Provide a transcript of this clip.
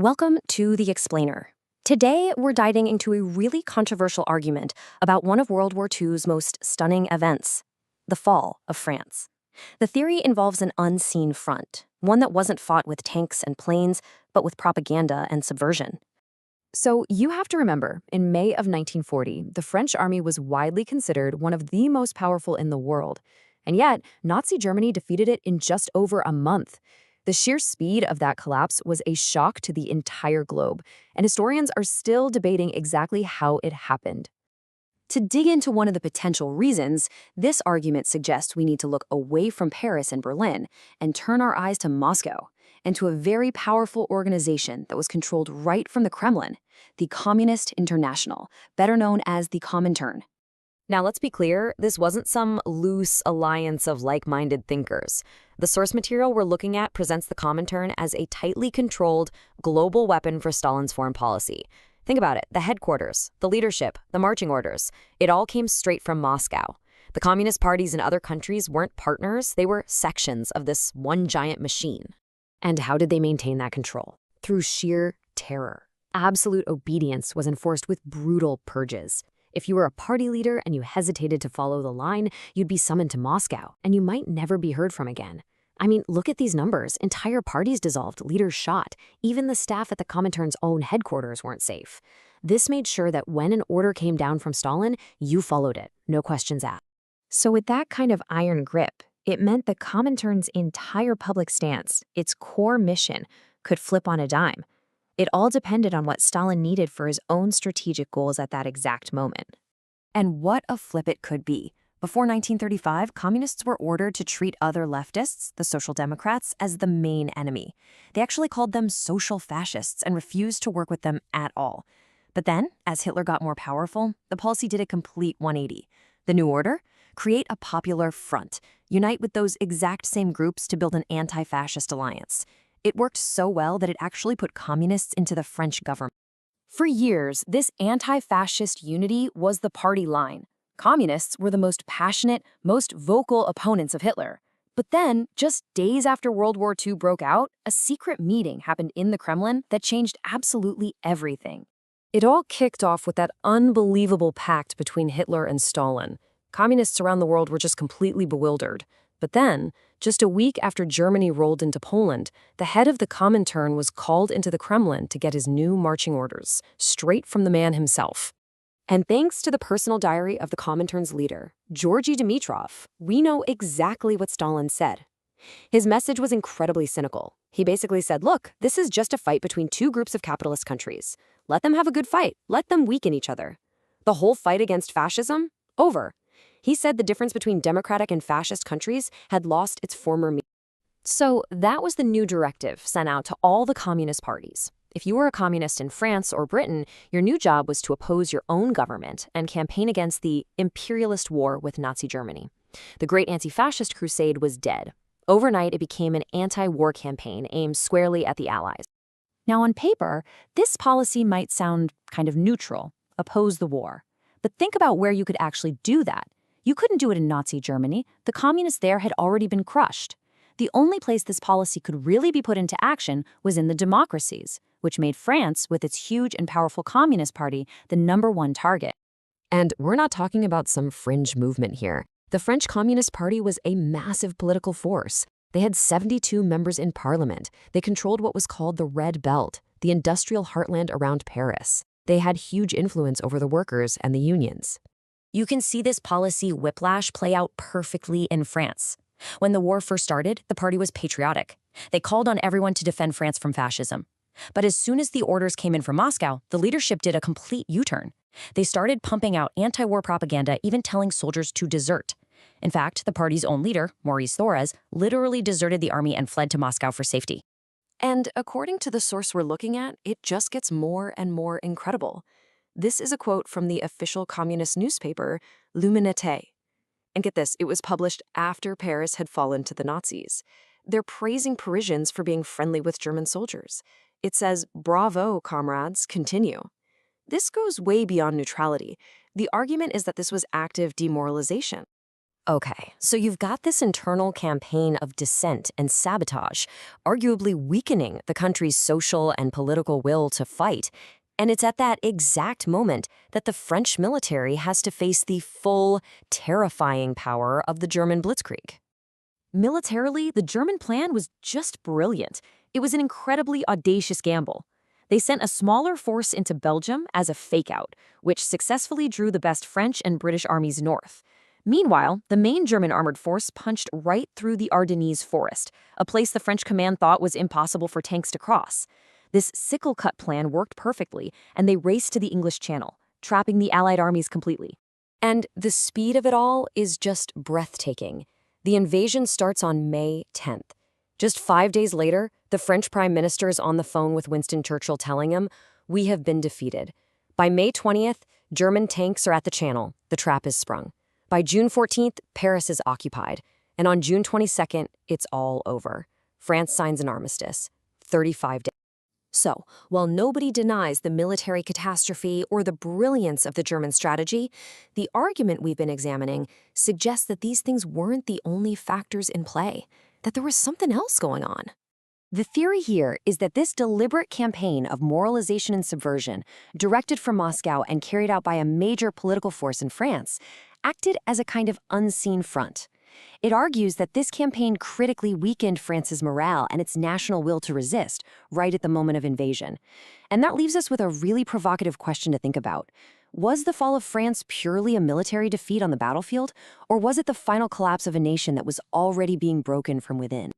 Welcome to The Explainer. Today, we're diving into a really controversial argument about one of World War II's most stunning events, the fall of France. The theory involves an unseen front, one that wasn't fought with tanks and planes, but with propaganda and subversion. So you have to remember, in May of 1940, the French army was widely considered one of the most powerful in the world. And yet, Nazi Germany defeated it in just over a month. The sheer speed of that collapse was a shock to the entire globe, and historians are still debating exactly how it happened. To dig into one of the potential reasons, this argument suggests we need to look away from Paris and Berlin and turn our eyes to Moscow and to a very powerful organization that was controlled right from the Kremlin, the Communist International, better known as the Comintern. Now, let's be clear, this wasn't some loose alliance of like-minded thinkers. The source material we're looking at presents the Comintern as a tightly controlled global weapon for Stalin's foreign policy. Think about it, the headquarters, the leadership, the marching orders, it all came straight from Moscow. The communist parties in other countries weren't partners, they were sections of this one giant machine. And how did they maintain that control? Through sheer terror. Absolute obedience was enforced with brutal purges. If you were a party leader and you hesitated to follow the line, you'd be summoned to Moscow, and you might never be heard from again. I mean, look at these numbers. Entire parties dissolved, leaders shot. Even the staff at the Comintern's own headquarters weren't safe. This made sure that when an order came down from Stalin, you followed it, no questions asked. So with that kind of iron grip, it meant the Comintern's entire public stance, its core mission, could flip on a dime. It all depended on what Stalin needed for his own strategic goals at that exact moment. And what a flip it could be. Before 1935, communists were ordered to treat other leftists, the Social Democrats, as the main enemy. They actually called them social fascists and refused to work with them at all. But then, as Hitler got more powerful, the policy did a complete 180. The new order? Create a popular front. Unite with those exact same groups to build an anti-fascist alliance. It worked so well that it actually put communists into the French government. For years, this anti-fascist unity was the party line. Communists were the most passionate, most vocal opponents of Hitler. But then, just days after World War II broke out, a secret meeting happened in the Kremlin that changed absolutely everything. It all kicked off with that unbelievable pact between Hitler and Stalin. Communists around the world were just completely bewildered. But then, just a week after Germany rolled into Poland, the head of the Comintern was called into the Kremlin to get his new marching orders, straight from the man himself. And thanks to the personal diary of the Comintern's leader, Georgy Dimitrov, we know exactly what Stalin said. His message was incredibly cynical. He basically said, look, this is just a fight between two groups of capitalist countries. Let them have a good fight. Let them weaken each other. The whole fight against fascism? Over. He said the difference between democratic and fascist countries had lost its former meaning. So that was the new directive sent out to all the communist parties. If you were a communist in France or Britain, your new job was to oppose your own government and campaign against the imperialist war with Nazi Germany. The Great Anti-Fascist Crusade was dead. Overnight, it became an anti-war campaign aimed squarely at the Allies. Now, on paper, this policy might sound kind of neutral, oppose the war. But think about where you could actually do that. You couldn't do it in Nazi Germany. The communists there had already been crushed. The only place this policy could really be put into action was in the democracies, which made France, with its huge and powerful Communist Party, the #1 target. And we're not talking about some fringe movement here. The French Communist Party was a massive political force. They had 72 members in parliament. They controlled what was called the Red Belt, the industrial heartland around Paris. They had huge influence over the workers and the unions. You can see this policy whiplash play out perfectly in France. When the war first started, the party was patriotic. They called on everyone to defend France from fascism. But as soon as the orders came in from Moscow, the leadership did a complete U-turn. They started pumping out anti-war propaganda, even telling soldiers to desert. In fact, the party's own leader, Maurice Thorez, literally deserted the army and fled to Moscow for safety. And according to the source we're looking at, it just gets more and more incredible. This is a quote from the official communist newspaper, L'Humanité. And get this, it was published after Paris had fallen to the Nazis. They're praising Parisians for being friendly with German soldiers. It says, "Bravo, comrades, continue." This goes way beyond neutrality. The argument is that this was active demoralization. Okay, so you've got this internal campaign of dissent and sabotage, arguably weakening the country's social and political will to fight. And it's at that exact moment that the French military has to face the full, terrifying power of the German blitzkrieg. Militarily, the German plan was just brilliant. It was an incredibly audacious gamble. They sent a smaller force into Belgium as a fake-out, which successfully drew the best French and British armies north. Meanwhile, the main German armored force punched right through the Ardennes forest, a place the French command thought was impossible for tanks to cross. This sickle-cut plan worked perfectly, and they raced to the English Channel, trapping the Allied armies completely. And the speed of it all is just breathtaking. The invasion starts on May 10th. Just 5 days later, the French Prime Minister is on the phone with Winston Churchill telling him, "We have been defeated." By May 20th, German tanks are at the Channel. The trap is sprung. By June 14th, Paris is occupied. And on June 22nd, it's all over. France signs an armistice. 35 days. So, while nobody denies the military catastrophe or the brilliance of the German strategy, the argument we've been examining suggests that these things weren't the only factors in play, that there was something else going on. The theory here is that this deliberate campaign of moralization and subversion, directed from Moscow and carried out by a major political force in France, acted as a kind of unseen front. It argues that this campaign critically weakened France's morale and its national will to resist right at the moment of invasion. And that leaves us with a really provocative question to think about. Was the fall of France purely a military defeat on the battlefield, or was it the final collapse of a nation that was already being broken from within?